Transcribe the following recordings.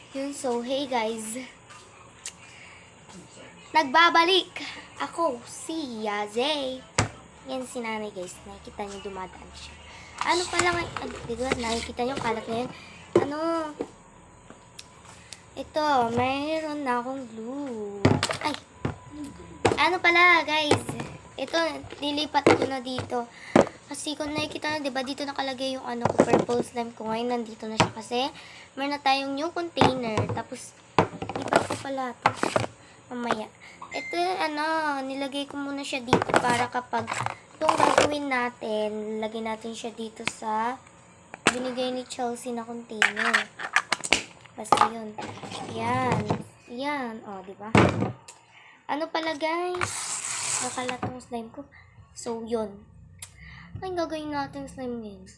Yun, so, hey guys. Nagbabalik ako, si Yazay. Yan si nanay guys. Nakikita niyo dumadaan siya. Ano pala ngayon? Diba? Nakikita niyo kalat na yun. Ito, mayroon na akong glue. Ay! Ano pala guys? Ito, nilipat ko na dito. Kasi kung nakikita na, diba, dito nakalagay yung purple slime ko. Ngayon, nandito na siya kasi meron na tayong new container. Tapos, lipat ko pala ito. Mamaya. Ito, nilagay ko muna siya dito para kapag itong gagawin natin, lagay natin siya dito sa binigay ni Chelsea na container. Basta yun. Yan. Yan. O, diba? Ano pala, guys? Nakalat yung slime ko. So, yun. Ang gagawin natin slime ngayon?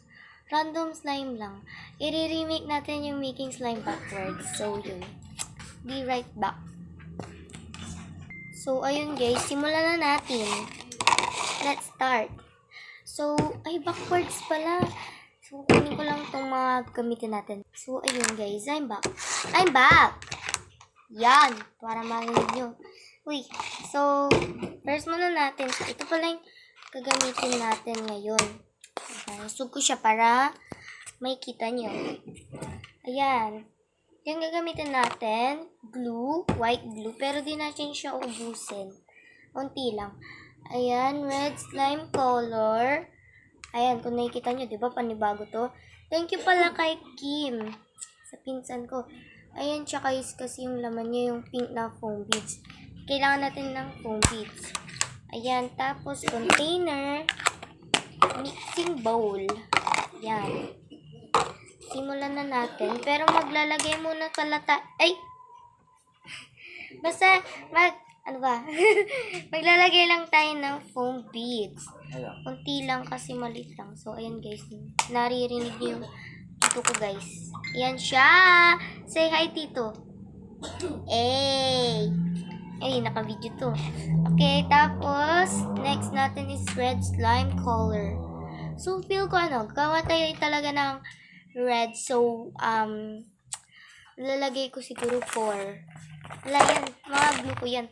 Random slime lang. I-remake natin yung making slime backwards. So, yun. Be right back. So, ayun guys. Simulan na natin. Let's start. So, ay, backwards pala. So, kunin ko lang itong mga gamitin natin. So, ayun guys. I'm back. I'm back! Yan. Para marinig nyo. Uy. So, first muna natin. Ito pala yung gagamitin natin ngayon. Sug ko siya para may kita nyo. Ayan. Yung gagamitin natin, glue, white glue, pero di natin siya ubusin. Unti lang. Ayan, red slime color. Ayan, kung nakikita nyo, di ba, panibago to. Thank you pala kay Kim, sa pinsan ko. Ayan, tsaka kasi yung laman niya, yung pink na foam beads. Kailangan natin ng foam beads. Ayan, tapos container, mixing bowl. Ayan. Simulan na natin. Pero maglalagay muna pala ay! Basta, maglalagay lang tayo ng foam beads. Kunti lang kasi maliit lang. So, ayan guys. Naririnig niyo yung tito ko guys. Ayan siya! Say hi, tito. Hey! Ay, naka-video to. Okay, tapos, next natin is red slime color. So, feel ko gawa tayo talaga ng red. So, lalagay ko siguro 4. Wala yan. Mga glue ko yan.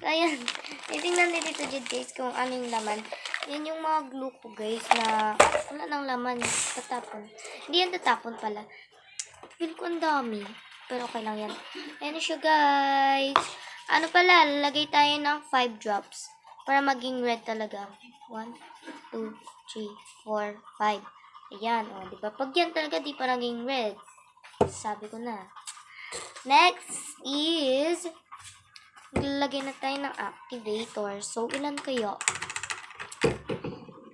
Ayan. Titingnan din dito guys kung ano yung laman. Yan yung mga glue ko guys na wala nang laman. Tatapon. Hindi yan tatapon pala. Feel ko ang dami. Pero okay lang yan. Ayan na siya guys. Ano pala, lalagay tayo ng 5 drops. Para maging red talaga. 1, 2, 3, 4, 5. Ayan, o, diba? Pag yan talaga, di pa naging red. Sabi ko na. Next is, lalagay na tayo ng activator. So, ilan kaya?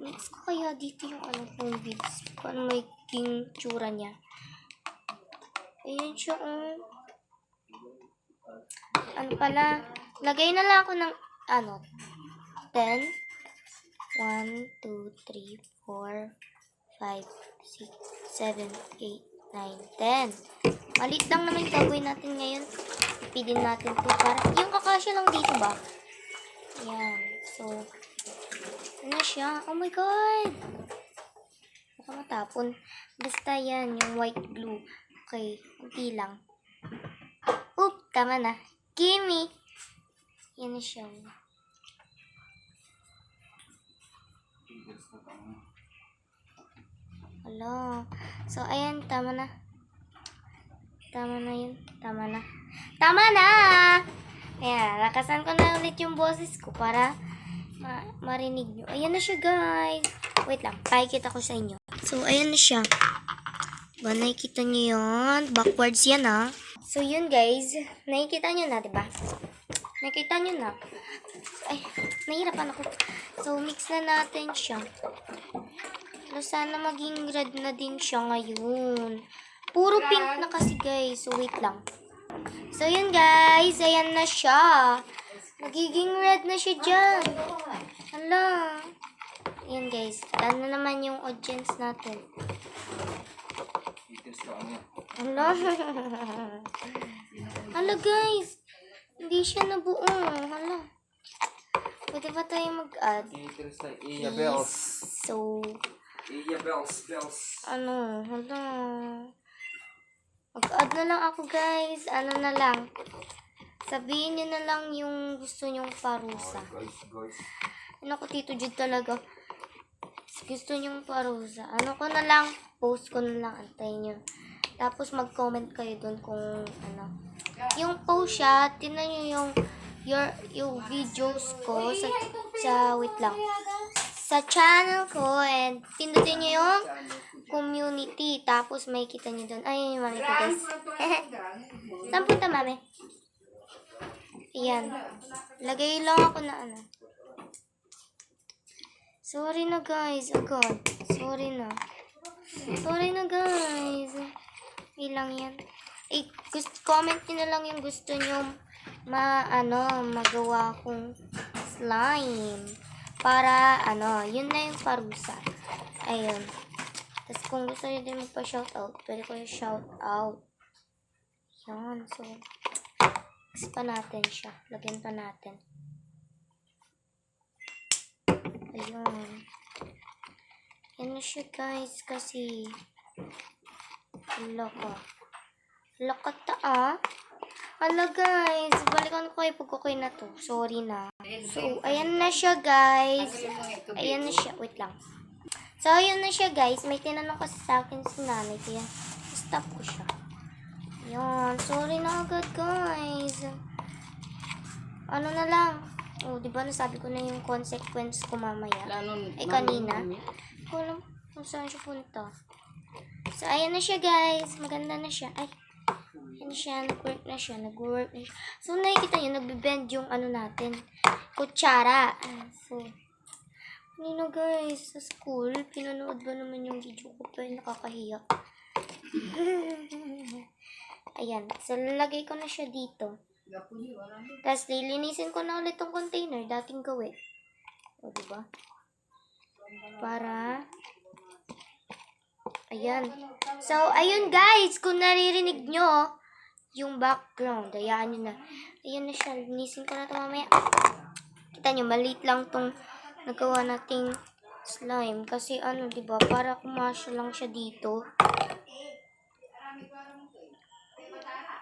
Next ko kaya dito yung foam beads. Kung ano maging tsura niya. Ayan siya, ano pala, lagay na lang ako ng, 10. 1, 2, 3, 4, 5, 6, 7, 8, 9, 10. Malit lang naman gagawin natin ngayon. Ipidin natin ito para yung kakasya lang dito ba? Ayan. So, ano siya? Oh my God! Baka matapon. Basta yan, yung white glue. Okay, kunti lang. Oop, tama na. Gimme! Yan na siya. Hello. So, ayan, tama na. Tama na yun. Tama na. Tama na! Ayan, lakasan ko na ulit yung boses ko para marinig nyo. Ayan na siya, guys. Wait lang, pakikita ko sa inyo. So, ayan na siya. Diba, nakikita nyo yun? Backwards yan, ha? So, yun, guys. Nakikita nyo na, diba? Nakita nyo na. Ay, nahirapan ako. So, mix na natin siya. Pero sana maging red na din siya ngayon. Puro pink na kasi guys. So, wait lang. So, yun guys. Ayan na siya. Magiging red na siya dyan. Hala. Ayan guys. Ano naman yung audience natin? Hala. Hala guys. Hindi siya nabuo. Hala. Pwede ba tayo mag-add? Yes. So, Iya, bells. hala. Mag-add na lang ako, guys. Ano na lang. Sabihin niyo na lang yung gusto nyong parusa. Ano ko, Tito Jude talaga. Gusto nyong parusa. Ano ko na lang, post ko na lang. Antayin nyo. Tapos mag-comment kayo dun kung ano. Yung post siya, tinan nyo yung videos ko sa wait lang. Sa channel ko, and pindutin nyo yung community. Tapos may kita nyo dun. Ay, yung mami ko, guys. Saan punta, mami? Ayan. Lagay lang ako na ano. Sorry na, guys. Agad. Sorry na. Sorry na, guys. Ilang yan. Comment nyo na lang yung gusto nyo magawa kong slime. Para, yun na yung parusa. Ayun. Tapos kung gusto nyo din magpa-shoutout, pwede ko yung shoutout. Yan. So, pa natin siya. Lagyan pa natin. Ayun. Yan na siya, guys. Kasi, Lakata. Hala, guys. Balikan ko kayo pag okay na to. Sorry na. So, ayan na siya, guys. Ayan na siya. Wait lang. So, ayan na siya, guys. May tinanong kasi sa akin si nanay. Kaya, stop ko siya. Ayan. Sorry na agad, guys. Ano na lang. Oh, di ba nasabi ko na yung consequence ko mamaya? Kanina. Ko alam kung saan siya punta. So, ayan na siya, guys. Maganda na siya. Ay, ayan na siya. Nag-work na siya. So, nakikita nyo, nagbe-bend yung natin. Kutsara. So, kanina, guys, sa school, pinanood ba naman yung video ko? Pero nakakahiya. Ayan. So, lalagay ko na siya dito. Tapos, lilinisin ko na ulit tong container. Dating gawin. O, diba? Para... Ayan. So, ayun, guys. Kung naririnig nyo, yung background. Hayaan nyo na. Ayan na siya. Linisin ko na ito mamaya. Kita nyo, maliit lang tong nagawa nating slime. Kasi, diba? Para kumasya lang siya dito.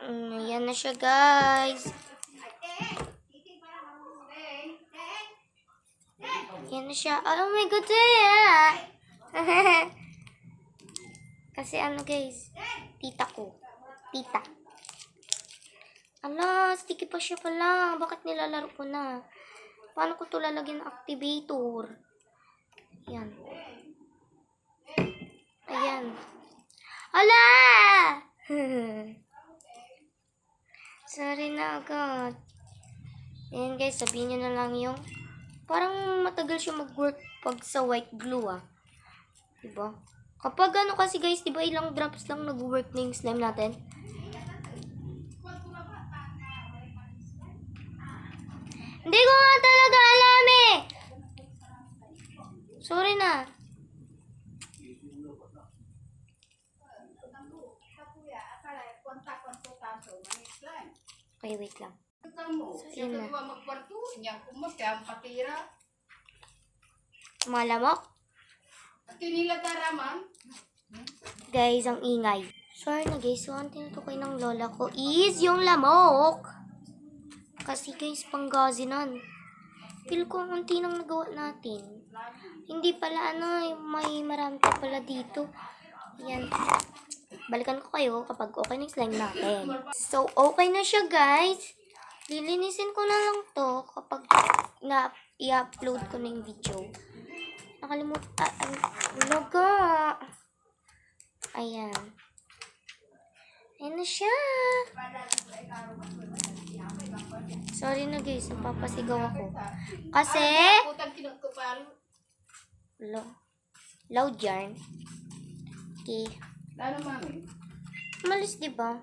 Ayan na siya, guys. Ayan na siya. Oh my God, kasi guys, tita ko. Tita. Sticky pa siya pala. Bakit nilalaro ko na? Paano ko ito lalagyan ng activator? Ayan. Ayan. Ala! Sorry na agad. Ayan, guys, sabihin nyo na lang yung parang matagal siya mag-work pag sa white glue, diba? Kapag kasi, guys, diba ilang drops lang nag-work na yung slime natin? Hindi ko nga talaga alam eh! Sorry na. Okay, wait lang. So, yun na. Malamok? Guys, ang ingay. Sorry na, guys. So, ang tinutukoy ng lola ko is yung lamok. Kasi, guys, panggazinan. Feel ko ang unti nang nagawa natin. Hindi pala, may marami pa pala dito. Yan. Balikan ko kayo kapag okay na yung slime natin. So, okay na siya, guys. Lilinisin ko na lang to kapag i-upload ko na yung video. Nakalimutan. Loga. Ayan. Ayan na siya. Sorry na, guys. Napapasigaw ako. Kasi, loud yarn. Okay. Malis, diba?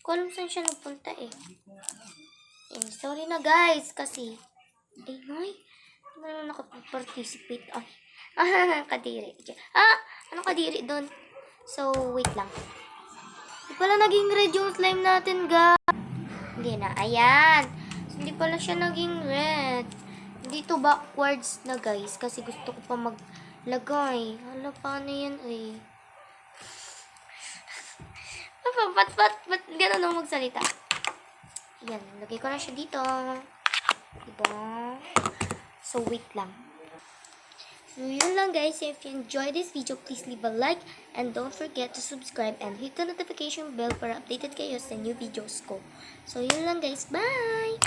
Kung alam saan siya nagpunta eh. Sorry na, guys. Kasi, ano nakapag-participate? Kadiri. Anong kadiri doon? So, wait lang. Hindi pala naging red yung slime natin, guys. Hindi na. Ayan. So, hindi pala siya naging red. Dito backwards na, guys. Kasi gusto ko pa maglagay. Hala, paano yan eh? Ba't ganun ako magsalita? Yan, lagay ko na siya dito. Diba? So, wait lang. So, yun lang guys. If you enjoyed this video, please leave a like and don't forget to subscribe and hit the notification bell para updated kayo sa new videos ko. So, yun lang guys. Bye!